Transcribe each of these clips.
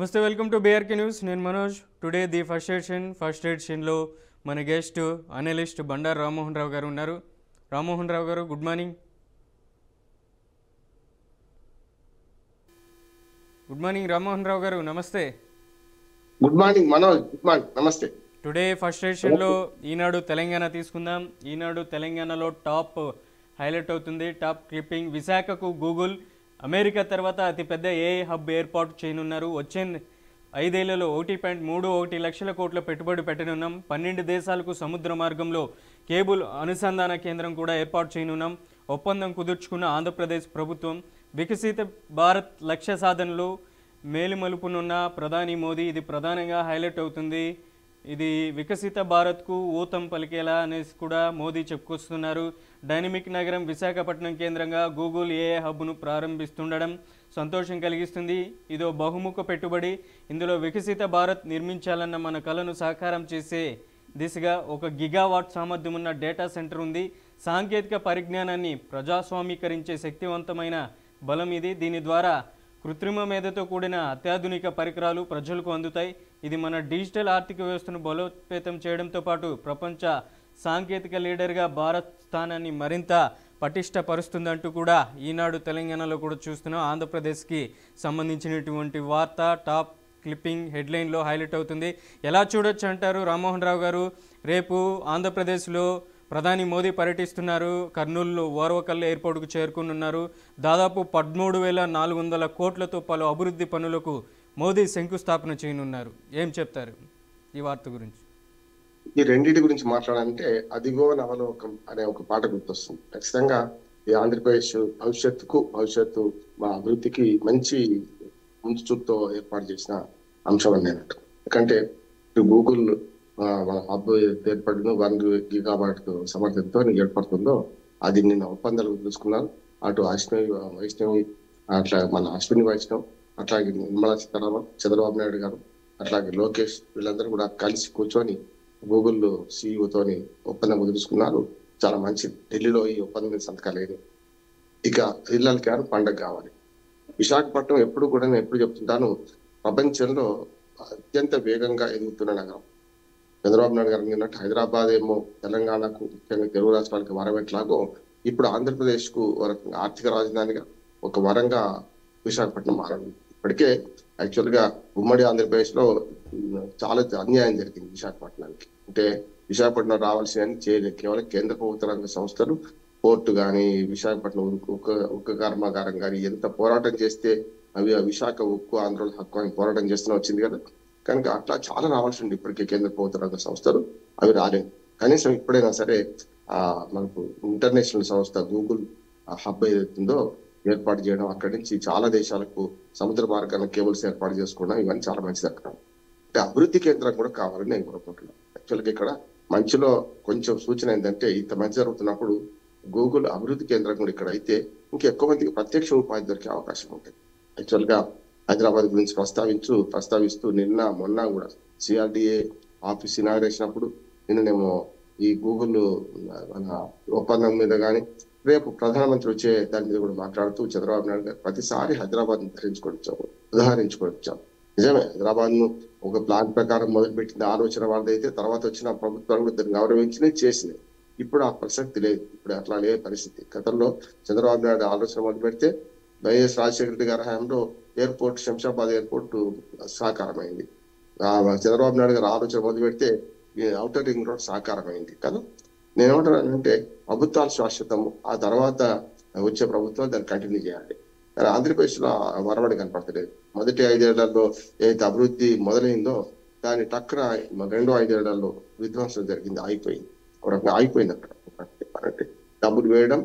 నమస్తే, welcome to BRK news. నేను Manoj. Today the first ఎడిషన్లో మన గెస్ట్ అనలిస్ట్ బండారు రామ్మోహన్ రావు గారు ఉన్నారు. Rammohan Rao garu, good morning. Good morning Rammohan Rao garu, నమస్తే. Good morning Manoj. Good morning, నమస్తే. టుడే ఫస్ట్ ఎడిషన్లో ఈనాడు తెలంగాణ తీసుకుందాం. ఈనాడు తెలంగాణలో టాప్ హైలైట్ అవుతుంది. టాప్ క్లిప్పింగ్: విశాఖకు గూగుల్ అమెరికా తర్వాత అతిపెద్ద ఏఐ హబ్ ఏర్పాటు చేయనున్నారు. వచ్చే 5 ఏళ్లలో 1.31 లక్షల కోట్ల పెట్టుబడి పెట్టనున్నాం. 12 దేశాలకు సముద్ర మార్గంలో కేబుల్ అనుసంధాన కేంద్రం కూడా ఏర్పాటు చేయనున్నాం. ఒప్పందం కుదుర్చుకున్న ఆంధ్రప్రదేశ్ ప్రభుత్వం వికసిత భారత్ లక్ష్య సాధనలో మేలుమలుపునున్న ప్రధాని మోదీ. ఇది ప్రధానంగా హైలైట్ అవుతుంది. ఇది వికసిత భారత్కు ఊతం పలికేలా అనేసి కూడా మోదీ చెప్పుకొస్తున్నారు. డైనమిక్ నగరం విశాఖపట్నం కేంద్రంగా గూగుల్ ఏఐ హబ్ను ప్రారంభిస్తుండడం సంతోషం కలిగిస్తుంది. ఇదో బహుముఖ పెట్టుబడి. ఇందులో వికసిత భారత్ నిర్మించాలన్న మన కలను సాకారం చేసే దిశగా 1 గిగావాట్ సామర్థ్యం ఉన్న డేటా సెంటర్ ఉంది. సాంకేతిక పరిజ్ఞానాన్ని ప్రజాస్వామీకరించే శక్తివంతమైన బలం ఇది. దీని ద్వారా కృత్రిమ మేధతో కూడిన అత్యాధునిక పరికరాలు ప్రజలకు అందుతాయి. ఇది మన డిజిటల్ ఆర్థిక వ్యవస్థను బలోపేతం చేయడంతో పాటు ప్రపంచ సాంకేతిక లీడర్గా భారత్ స్థానాన్ని మరింత పటిష్టపరుస్తుందంటూ కూడా ఈనాడు తెలంగాణలో కూడా చూస్తున్నాం. ఆంధ్రప్రదేశ్కి సంబంధించినటువంటి వార్త టాప్ క్లిప్పింగ్ హెడ్లైన్లో హైలైట్ అవుతుంది. ఎలా చూడొచ్చు అంటారు రామ్మోహన్ రావు గారు? రేపు ఆంధ్రప్రదేశ్లో ప్రధాని మోదీ పర్యటిస్తున్నారు. కర్నూలులో ఓర్వకల్ ఎయిర్పోర్టుకు చేరుకున్నారు. దాదాపు 13,400 కోట్లతో పలు అభివృద్ధి పనులకు మోదీ శంకుస్థాపన చేయనున్నారు. ఏం చెప్తారు ఈ వార్త గురించి? ఈ రెండింటి గురించి మాట్లాడాలంటే అదిగో నవలోకం అనే ఒక పాట గుర్తొస్తుంది. ఖచ్చితంగా ఈ ఆంధ్రప్రదేశ్ భవిష్యత్తు మా అభివృద్ధికి మంచి ముందు చూపుతో ఏర్పాటు చేసిన అంశం అని నేను అంటాను. ఎందుకంటే గూగుల్ మన హబ్ ఏర్పడిన 1 గిగావాట్ సమర్థతతో ఏర్పడుతుందో అది నిన్న ఒప్పందాలు తీసుకున్నారు. అటు వైష్ణవి అట్లా మన అశ్విని వైష్ణవ్, అట్లాగే నిర్మలా సీతారామన్, చంద్రబాబు నాయుడు గారు, అట్లాగే లోకేష్, వీళ్ళందరూ కూడా కలిసి కూర్చొని గూగుల్ సిఇఓతోని ఒప్పందం కుదుర్చుకున్నారు. చాలా మంచిది. ఢిల్లీలో ఈ ఒప్పందం మీద సంతకాలు లేదు. ఇక ఇళ్ళకి గారు పండగ కావాలి. విశాఖపట్నం ఎప్పుడు కూడా నేను ఎప్పుడు చెప్తుంటాను, ప్రపంచంలో అత్యంత వేగంగా ఎదుగుతున్న నగరం. చంద్రబాబు నాయుడు గారు అన్నట్టు హైదరాబాద్ ఏమో తెలంగాణకు, ముఖ్యంగా తెలుగు రాష్ట్రాలకు వరం ఎట్లాగో ఇప్పుడు ఆంధ్రప్రదేశ్ కు ఆర్థిక రాజధానిగా ఒక వరంగా విశాఖపట్నం మారింది. ఇప్పటికే యాక్చువల్ గా ఉమ్మడి ఆంధ్రప్రదేశ్ లో చాలా అన్యాయం జరిగింది విశాఖపట్నానికి. అంటే విశాఖపట్నం రావాల్సిన చేయలేదు. కేవలం కేంద్ర ప్రభుత్వ రంగ సంస్థలు, పోర్టు కానీ, విశాఖపట్నం ఉక్కు కర్మాగారం కానీ ఎంత పోరాటం చేస్తే అవి విశాఖ ఉక్కు ఆంధ్రుల హక్కు అని పోరాటం చేస్తూనే వచ్చింది కదా. కనుక అట్లా చాలా రావాల్సి ఉంది. ఇప్పటికే కేంద్ర ప్రభుత్వ రంగ సంస్థలు అవి రాలేదు. కనీసం ఇప్పుడైనా సరే మనకు ఇంటర్నేషనల్ సంస్థ గూగుల్ హబ్ ఏదైతుందో ఏర్పాటు చేయడం, అక్కడి నుంచి చాలా దేశాలకు సముద్ర మార్గాన్ని కేబుల్స్ ఏర్పాటు చేసుకోవడం, ఇవన్నీ చాలా మంచిది. అక్కడ అంటే అభివృద్ధి కేంద్రం కూడా కావాలని నేను కోరుకుంటున్నాను. యాక్చువల్గా ఇక్కడ మంచిలో కొంచెం సూచన ఏంటంటే, ఇంత మంచి జరుగుతున్నప్పుడు గూగుల్ అభివృద్ధి కేంద్రం కూడా ఇక్కడ అయితే ఇంకెక్కువ మందికి ప్రత్యక్ష ఉపాధి దొరికే అవకాశం ఉంటుంది. యాక్చువల్గా హైదరాబాద్ గురించి ప్రస్తావిస్తూ మొన్న కూడా సిఆర్డిఏ ఆఫీస్ ఇనాగ్రేషన్ అప్పుడు నిన్ననేమో ఈ గూగుల్ మన ఒప్పందం మీద కానీ రేపు ప్రధానమంత్రి వచ్చే దాని మీద కూడా మాట్లాడుతూ చంద్రబాబు నాయుడు గారు ప్రతిసారి హైదరాబాద్ ఉదాహరించుకొచ్చాం. నిజమే, హైదరాబాద్ ను ఒక ప్లాన్ ప్రకారం మొదలుపెట్టింది ఆలోచన వాళ్ళదైతే తర్వాత వచ్చిన ప్రభుత్వాలు కూడా దాన్ని గౌరవించినవి చేసినాయి. ఇప్పుడు ఆ ప్రసక్తి లేదు. ఇప్పుడు అట్లా లేదు పరిస్థితి. గతంలో చంద్రబాబు నాయుడు ఆలోచన మొదలు పెడితే వైఎస్ రాజశేఖర రెడ్డి గారి హయాంలో ఎయిర్పోర్ట్, శంషాబాద్ ఎయిర్పోర్ట్ సాకారమైంది. చంద్రబాబు నాయుడు గారు ఆలోచన మొదలు పెడితే ఔటర్ రింగ్ రోడ్ సాకారమైంది కదా. నేనేమంటానంటే ప్రభుత్వాలు శాశ్వతము, ఆ తర్వాత వచ్చే ప్రభుత్వం దాన్ని కంటిన్యూ చేయాలి. కానీ ఆంధ్రప్రదేశ్ లో వరవడి కనపడతలేదు. మొదటి 5 ఏళ్లలో ఏదైతే అభివృద్ధి మొదలైందో దాని టక్కన 2 5 ఏళ్లలో విధ్వంసం జరిగింది, ఆగిపోయింది. అక్కడ డబ్బులు వేయడం,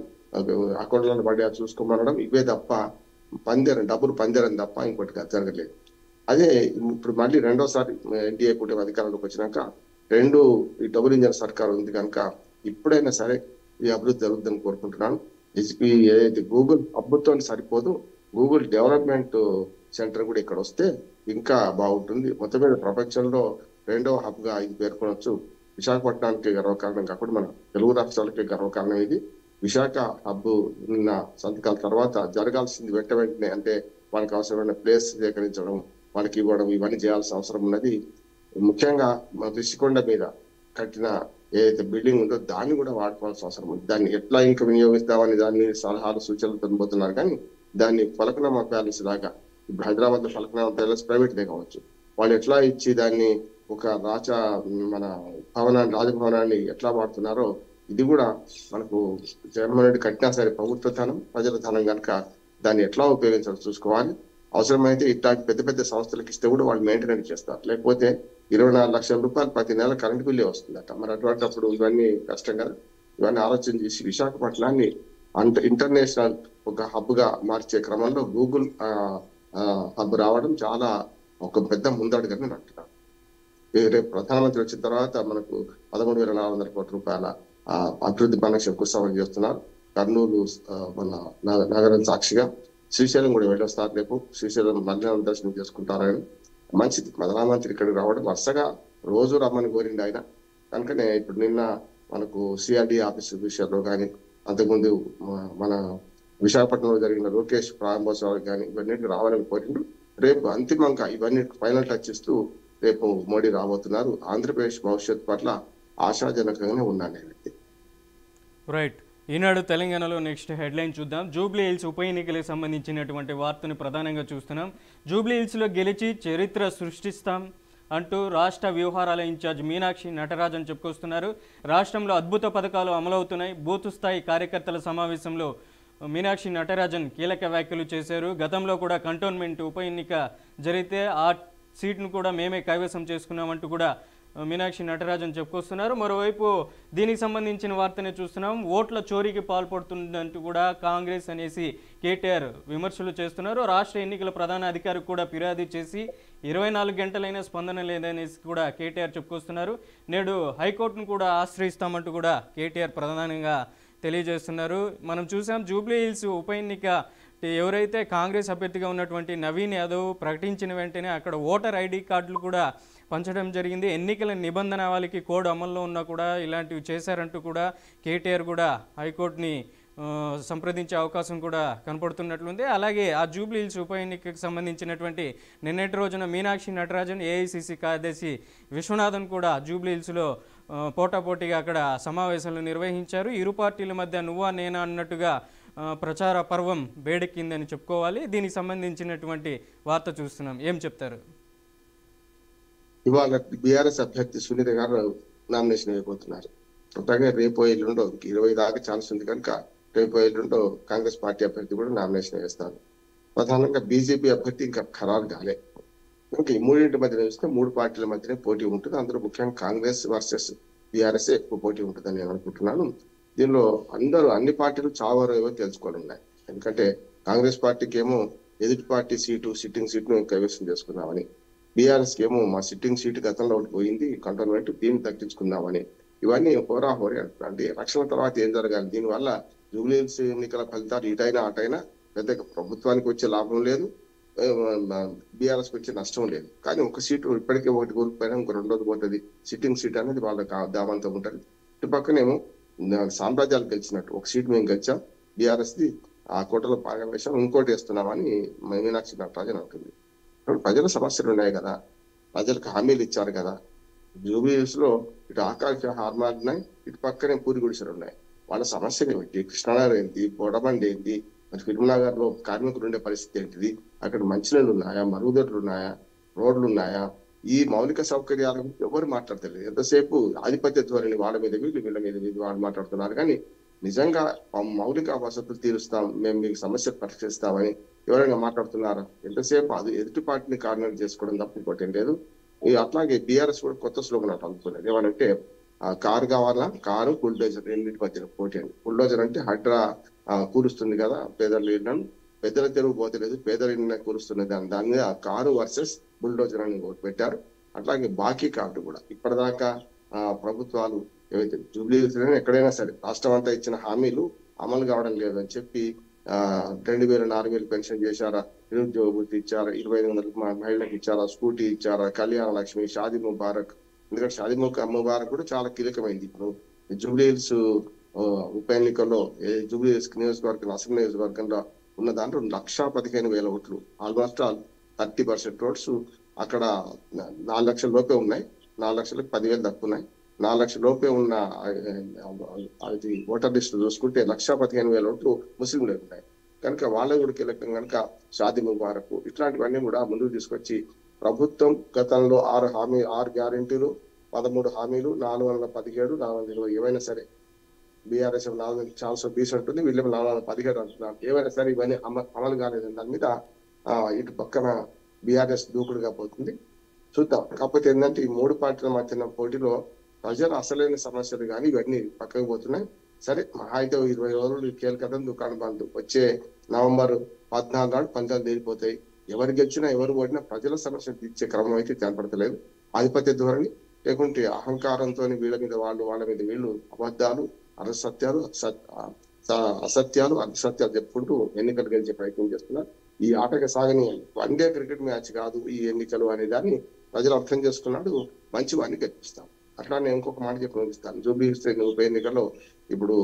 అకౌంట్లను పడి చూసుకోమనడం, ఇవే తప్ప డబ్బులు పందేరం తప్ప ఇంకోటి జరగలేదు. అదే ఇప్పుడు మళ్ళీ రెండోసారి ఎన్డీఏ కూటమి అధికారంలోకి వచ్చినాక ఈ డబుల్ ఇంజన్ సర్కార్ ఉంది కనుక ఇప్పుడైనా సరే ఈ అభివృద్ధి జరుగుతుందని కోరుకుంటున్నాను. ఏదైతే గూగుల్ హబ్తో సరిపోదు, గూగుల్ డెవలప్మెంట్ సెంటర్ కూడా ఇక్కడ వస్తే ఇంకా బాగుంటుంది. మొత్తం మీద ప్రపంచంలో 2వ హబ్ గా ఇది పేర్కొనొచ్చు. విశాఖపట్నానికి గర్వకారణం కాకుండా మన తెలుగు రాష్ట్రాలకి గర్వకారణం ఇది. విశాఖ హబ్ నిన్న సంతకాల తర్వాత జరగాల్సింది వెంటనే అంటే వాళ్ళకి అవసరమైన ప్లేస్ సేకరించడం, వాళ్ళకి ఇవ్వడం ఇవన్నీ చేయాల్సిన అవసరం ఉన్నది. ముఖ్యంగా మన రిషికొండ మీద కట్టిన ఏదైతే బిల్డింగ్ ఉందో దాన్ని కూడా వాడుకోవాల్సిన అవసరం ఉంది. దాన్ని ఎట్లా ఇంకా వినియోగిస్తామని దాన్ని సలహాలు సూచనలు పోతున్నారు, కానీ దాన్ని ఫలక్నామా ప్యాలెస్ లాగా ఇప్పుడు హైదరాబాద్ లో ఫలక్నామా ప్యాలెస్ ప్రైవేట్దే కావచ్చు, వాళ్ళు ఎట్లా ఇచ్చి దాన్ని ఒక మన రాజభవనాన్ని ఎట్లా వాడుతున్నారో ఇది కూడా మనకు జగన్మోహన్ రెడ్డి కట్టినా సరే ప్రభుత్వ ధనం ప్రజల ధనం కనుక దాన్ని ఎట్లా ఉపయోగించాలో చూసుకోవాలి. అవసరమైతే ఇట్లాంటి పెద్ద పెద్ద సంస్థలకు ఇస్తే కూడా వాళ్ళు మెయింటెనెన్స్ చేస్తారు. లేకపోతే 24 లక్షల రూపాయలు ప్రతి నెల కరెంట్ బిల్లే వస్తుందట. మరి అటువంటిప్పుడు ఇవన్నీ కష్టం కదా. ఇవన్నీ ఆలోచన చేసి విశాఖపట్నాన్ని ఇంటర్నేషనల్ ఒక హబ్ గా మార్చే క్రమంలో గూగుల్ హబ్ రావడం చాలా ఒక పెద్ద ముందడుగని నేను అంటున్నాను. రేపు ప్రధానమంత్రి వచ్చిన తర్వాత మనకు 13,400 కోట్ల రూపాయల అభివృద్ధి పనులకు శంకుస్థాపన చేస్తున్నారు. కర్నూలు మన నగరం సాక్షిగా శ్రీశైలం కూడా వెళ్ళొస్తారు. రేపు శ్రీశైలం మధ్యాహ్నం దర్శనం చేసుకుంటారని మంచిది. ప్రధానమంత్రి ఇక్కడికి రావడం వరుసగా రోజు రమ్మని కోరింది ఆయన. కనుకనే ఇప్పుడు నిన్న మనకు సిఆర్డి ఆఫీస్ విషయంలో కానీ, అంతకుముందు మన విశాఖపట్నంలో జరిగిన లోకేష్ ప్రారంభోత్సవాలు కానీ ఇవన్నీ రావాలని కోరిండు. రేపు అంతిమంగా ఇవన్నీ ఫైనల్ టచ్ ఇస్తూ రేపు మోడీ రాబోతున్నారు. ఆంధ్రప్రదేశ్ భవిష్యత్ పట్ల ఆశాజనకంగానే ఉన్నాను నేనైతే. రైట్. ఈనాడు తెలంగాణలో నెక్స్ట్ హెడ్లైన్ చూద్దాం. జూబ్లీ హిల్స్ ఉప ఎన్నికలకు సంబంధించినటువంటి వార్తను ప్రధానంగా చూస్తున్నాం. జూబ్లీ హిల్స్లో గెలిచి చరిత్ర సృష్టిస్తాం అంటూ రాష్ట్ర వ్యవహారాల ఇన్ఛార్జ్ మీనాక్షి నటరాజన్ చెప్పుకొస్తున్నారు. రాష్ట్రంలో అద్భుత పథకాలు అమలవుతున్నాయి. బూత్ స్థాయి కార్యకర్తల సమావేశంలో మీనాక్షి నటరాజన్ కీలక వ్యాఖ్యలు చేశారు. గతంలో కూడా కంటోన్మెంట్ ఉప ఎన్నిక జరిగితే ఆ సీట్ను కూడా మేమే కైవసం చేసుకున్నామంటూ కూడా మీనాక్షి నటరాజన్ చెప్పుకొస్తున్నారు. మరోవైపు దీనికి సంబంధించిన వార్తనే చూస్తున్నాం. ఓట్ల చోరీకి పాల్పడుతుందంటూ కూడా కాంగ్రెస్ అనేసి కేటీఆర్ విమర్శలు చేస్తున్నారు. రాష్ట్ర ఎన్నికల ప్రధాన అధికారికి కూడా ఫిర్యాదు చేసి 24 గంటలైనా స్పందన లేదనేసి కూడా కేటీఆర్ చెప్పుకొస్తున్నారు. నేడు హైకోర్టును కూడా ఆశ్రయిస్తామంటూ కూడా కేటీఆర్ ప్రధానంగా తెలియజేస్తున్నారు. మనం చూసాం జూబ్లీ హిల్స్ ఉప ఎన్నిక ఎవరైతే కాంగ్రెస్ అభ్యర్థిగా ఉన్నటువంటి నవీన్ యాదవ్ ప్రకటించిన వెంటనే అక్కడ ఓటర్ ఐడి కార్డులు కూడా పంచడం జరిగింది. ఎన్నికల నిబంధనలకి కోడ్ అమల్లో ఉన్నా కూడా ఇలాంటివి చేశారంటూ కూడా కేటీఆర్ కూడా హైకోర్టుని సంప్రదించే అవకాశం కూడా కనపడుతున్నట్లుంది. అలాగే ఆ జూబ్లీ హిల్స్ ఉప ఎన్నికకు సంబంధించినటువంటి నిన్నటి రోజున మీనాక్షి నటరాజన్, ఏఐసిసి కార్యదర్శి విశ్వనాథన్ కూడా జూబ్లీ హిల్స్లో పోటాపోటీగా అక్కడ సమావేశాలు నిర్వహించారు. ఇరు పార్టీల మధ్య నువ్వా నేనా అన్నట్టుగా ప్రచార పర్వం వేడెక్కిందని చెప్పుకోవాలి. దీనికి సంబంధించినటువంటి వార్త చూస్తున్నాం. ఏం చెప్తారు? ఇవాళ బీఆర్ఎస్ అభ్యర్థి సునీత గారు నామినేషన్ అయిపోతున్నారు. అలాగే రేపు ఎల్లుండో 20 దాకా ఛాన్స్ ఉంది కనుక రేపు ఎల్లుండో కాంగ్రెస్ పార్టీ అభ్యర్థి కూడా నామినేషన్ వేస్తారు. ప్రధానంగా బీజేపీ అభ్యర్థి ఇంకా ఖరారు కాలే. ఇంకా ఈ మూడింటి మధ్య చూస్తే 3 పార్టీల మధ్యనే పోటీ ఉంటుంది. అందులో ముఖ్యంగా కాంగ్రెస్ వర్సెస్ బీఆర్ఎస్ ఎక్కువ పోటీ ఉంటుందని నేను అనుకుంటున్నాను. దీనిలో అన్ని పార్టీలు చావరేవో తెలుసుకోవాలి ఉన్నాయి. ఎందుకంటే కాంగ్రెస్ పార్టీకి ఏమో ఎదుటి పార్టీ సిట్టింగ్ సీట్ను కైవసం చేసుకున్నామని, బీఆర్ఎస్ కి ఏమో మా సిట్టింగ్ సీట్ గతంలో ఒకటి పోయింది కంటోన్మెంట్, దీన్ని తగ్గించుకుందామని, ఇవన్నీ హోరాహోరీ అంటే రక్షణ తర్వాత ఏం జరగాలి. దీనివల్ల జూబ్లీ హిల్స్ ఎన్నికల ఫలితాలు ఇటైనా అటైనా పెద్దగా ప్రభుత్వానికి వచ్చే లాభం లేదు, బీఆర్ఎస్ కి వచ్చే నష్టం లేదు. కానీ ఒక సీటు ఇప్పటికే ఒకటి కోల్పోయినా ఇంకో రెండోది పోతుంది. సిట్టింగ్ సీట్ అనేది వాళ్ళకి దామంతం ఉంటుంది. ఇటు పక్కనేమో సామ్రాజ్యాలు గెలిచినట్టు ఒక సీట్ మేము గెలిచాం, బీఆర్ఎస్ ది ఆ కోటలో పాగా వేసాం, ఇంకోటి వేస్తున్నామని మీనాక్షి నటరాజన్ అంటుంది. ప్రజల సమస్యలు ఉన్నాయి కదా, ప్రజలకు హామీలు ఇచ్చారు కదా. జూబ్లీ హిల్స్ లో ఇటు ఆకాశ హార్మాలు ఉన్నాయి, ఇటు పక్కనే పూరి గుడిసెలు ఉన్నాయి. వాళ్ళ సమస్యలు ఏంటి? కృష్ణానగర్ ఏంటి? బోడబండి ఏంటి? మరి ఫిల్మ్నగర్ లో కార్మికులు ఉండే పరిస్థితి ఏంటిది? అక్కడ మంచినీళ్ళు ఉన్నాయా? మరుగుదొడ్లు ఉన్నాయా? రోడ్లు ఉన్నాయా? ఈ మౌలిక సౌకర్యాల గురించి ఎవరు మాట్లాడతలేదు. ఎంతసేపు ఆధిపత్య ధోరణి వాళ్ళ మీద వీళ్ళ మీద వాళ్ళు మాట్లాడుతున్నారు. కానీ నిజంగా మౌలిక వసతులు తీరుస్తాం, మేము మీకు సమస్యలు పరిష్కరిస్తామని ఎవరైనా మాట్లాడుతున్నారా? ఎంతసేపు అది ఎదుటి పార్టీని కార్నర్ చేసుకోవడం తప్ప ఇంకోటి ఏం లేదు. అట్లాగే బీఆర్ఎస్ కూడా కొత్త స్లోగన్ అనుకున్నది. ఏమనంటే కారు కావాలా, కారు బుల్డోజర్ రెండింటి మధ్య పోటీ అండి. బుల్డోజర్ అంటే హడ్రా కూరుస్తుంది కదా పేదల ఇళ్లను, పెద్దల తెరువు పోతలేదు, పేదల ఇళ్ళని కూరుస్తున్నది. దాని మీద కారు వర్సెస్ బుల్డోజర్ అని పెట్టారు. అట్లాగే బాకీ కార్డు కూడా ఇప్పటిదాకా ప్రభుత్వాలు ఏవైతే జూబ్లీ హిల్స్ ఎక్కడైనా సరే రాష్ట్రం అంతా ఇచ్చిన హామీలు అమలు కావడం లేదని చెప్పి 2000, 4000 పెన్షన్ చేశారా, నిరుద్యోగ వృత్తి ఇచ్చారా, 2500 మహిళలకు ఇచ్చారా, స్కూటీ ఇచ్చారా, కళ్యాణ లక్ష్మి, షాదీ ముబారక్. ఎందుకంటే షాదీ ముబారక్ కూడా చాలా కీలకమైంది. ఇప్పుడు జూబ్లీ హిల్స్ ఉప ఎన్నికల్లో జూబ్లీ హిల్స్ నియోజకవర్గం, అసెంబ్లీ నియోజకవర్గంలో ఉన్న దాంట్లో 1,15,000 ఓట్లు, ఆల్మోస్ట్ ఆల్ 30% రోడ్స్ అక్కడ 4 లక్షల లోపే ఉన్నాయి. 4 లక్షలకు 10,000 తక్కువ ఉన్నాయి. 4 లక్షల లోపే ఉన్న అది ఓటర్ లిస్ట్ చూసుకుంటే 1,15,000 ఓట్లు ముస్లింలు ఉన్నాయి. కనుక వాళ్ళ కూడా కీలకం కనుక షాదీ ముబారక్ ఇట్లాంటివన్నీ కూడా ముందుకు తీసుకొచ్చి ప్రభుత్వం గతంలో 6 గ్యారెంటీలు, 13 హామీలు, 417, 420 ఏవైనా సరే బీఆర్ఎస్ 400 ఛాన్స్ బీస్ ఉంటుంది, వీళ్ళు 417 అంటున్నారు. ఏవైనా సరే ఇవన్నీ అమలు కాలేదని దాని మీద ఇటు పక్కన బీఆర్ఎస్ దూకుడుగా పోతుంది. చూద్దాం. కాకపోతే ఏంటంటే ఈ 3 పార్టీల మధ్యన పోటీలో ప్రజలు అసలైన సమస్యలు కానీ ఇవన్నీ పక్కకు పోతున్నాయి. సరే మహా అయితే 20 రోజులు కీలకదం దుకాణం బంద్. వచ్చే నవంబర్ 14 నాడు పంచాలు తేలిపోతాయి. ఎవరు గెలిచినా ఎవరు ఓడినా ప్రజల సమస్యలు తీర్చే క్రమం అయితే కనపడతలేదు. ఆధిపత్య ధోరణి లేకుంటే అహంకారంతో వీళ్ళ మీద వాళ్ళ మీద వీళ్ళు అబద్ధాలు, అసత్యాలు, అసత్యాలు చెప్పుకుంటూ ఎన్నికలు గెలిచే ప్రయత్నం చేస్తున్నారు. ఈ ఆటగా సాగని వన్డే క్రికెట్ మ్యాచ్ కాదు ఈ ఎన్నికలు అనే దాన్ని ప్రజలు అర్థం చేసుకున్నాడు. మంచి వాడిని గెలిపిస్తాం. అట్లానే ఇంకొక మాట చెప్పి ముగిస్తాను. జూబ్లీ ఉప ఎన్నికల్లో ఇప్పుడు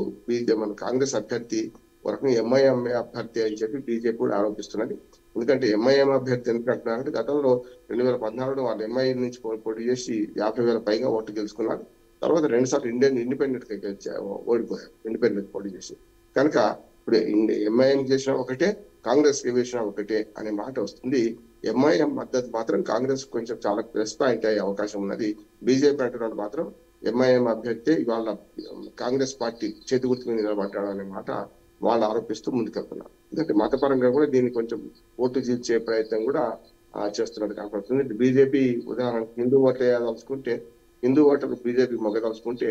మన కాంగ్రెస్ అభ్యర్థి వరకు ఎంఐఎం అభ్యర్థి అని చెప్పి బీజేపీ కూడా ఆరోపిస్తున్నది. ఎందుకంటే ఎంఐఎం అభ్యర్థి ఎందుకంటున్నారంటే గతంలో 2014 వాళ్ళు ఎంఐ నుంచి పోటీ చేసి 50,000 పైగా ఓట్లు గెలుచుకున్నారు. తర్వాత 2 సార్లు ఇండిపెండెంట్ గా ఓడిపోయారు, ఇండిపెండెంట్ పోటీ చేసి. కనుక ఇప్పుడు ఎంఐఎం చేసిన ఒకటే, కాంగ్రెస్ కి వేసిన ఒకటే అనే మాట వస్తుంది. ఎంఐఎం మద్దతు మాత్రం కాంగ్రెస్ కొంచెం చాలా ప్లస్ పాయింట్ అయ్యే అవకాశం ఉన్నది. బీజేపీ అంటున్నాడు మాత్రం ఎంఐఎం అభ్యర్థి ఇవాళ కాంగ్రెస్ పార్టీ చేతి గుర్తుకు నిలబడ్డాడు అనే మాట వాళ్ళు ఆరోపిస్తూ ముందుకెళ్తున్నారు. ఎందుకంటే మతపరంగా కూడా దీన్ని కొంచెం ఓటు చీల్చే ప్రయత్నం కూడా చేస్తున్నట్టు కనపడుతుంది. బీజేపీ ఉదాహరణకు హిందూ ఓట్లు వేయదలుచుకుంటే హిందూ ఓటర్లు బీజేపీ మొగ్గదలుచుకుంటే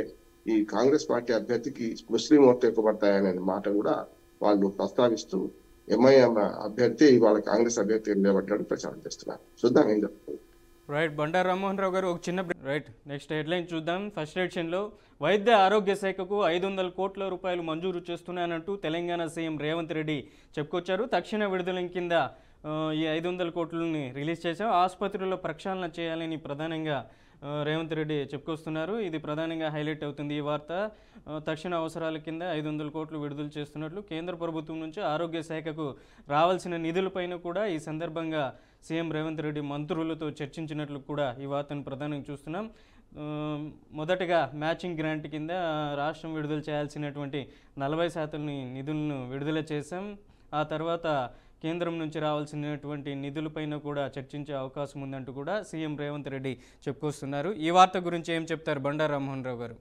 ఈ కాంగ్రెస్ పార్టీ అభ్యర్థికి ముస్లిం ఓట్లు ఎక్కువ పడతాయనే మాట కూడా వాళ్ళు ప్రస్తావిస్తూ ఎంఐఎం అభ్యర్థి వాళ్ళ కాంగ్రెస్ అభ్యర్థి నిలబడ్డాడు ప్రచారం చేస్తున్నారు. చూద్దాం ఏం చెప్తుంది. రైట్. బండారు రామ్మోహన్ రావు గారు ఒక చిన్న రైట్. నెక్స్ట్ హెడ్లైన్ చూద్దాం. ఫస్ట్ ఎడిషన్లో వైద్య ఆరోగ్య శాఖకు 500 కోట్ల రూపాయలు మంజూరు చేస్తున్నానంటూ తెలంగాణ సీఎం రేవంత్ రెడ్డి చెప్పుకొచ్చారు. తక్షణ విడుదల కింద ఈ 500 కోట్లని రిలీజ్ చేశాం. ఆసుపత్రుల్లో ప్రక్షాళన చేయాలని ప్రధానంగా రేవంత్ రెడ్డి చెప్పుకొస్తున్నారు. ఇది ప్రధానంగా హైలైట్ అవుతుంది ఈ వార్త. తక్షణ అవసరాల కింద 500 కోట్లు విడుదల చేస్తున్నట్లు కేంద్ర ప్రభుత్వం నుంచి ఆరోగ్య శాఖకు రావాల్సిన నిధులపైన కూడా ఈ సందర్భంగా సీఎం రేవంత్ రెడ్డి మంత్రులతో చర్చించినట్లు కూడా ఈ వార్తను ప్రధానంగా చూస్తున్నాం. మొదటగా మ్యాచింగ్ గ్రాంట్ కింద రాష్ట్రం విడుదల చేయాల్సినటువంటి 40% నిధులను విడుదల చేశాం. ఆ తర్వాత కేంద్రం నుంచి రావాల్సినటువంటి నిధులపైన కూడా చర్చించే అవకాశం ఉందంటూ కూడా సీఎం రేవంత్ రెడ్డి చెప్పుకొస్తున్నారు. ఈ వార్త గురించి ఏం చెప్తారు బండారు రామ్మోహన్ రావు గారు?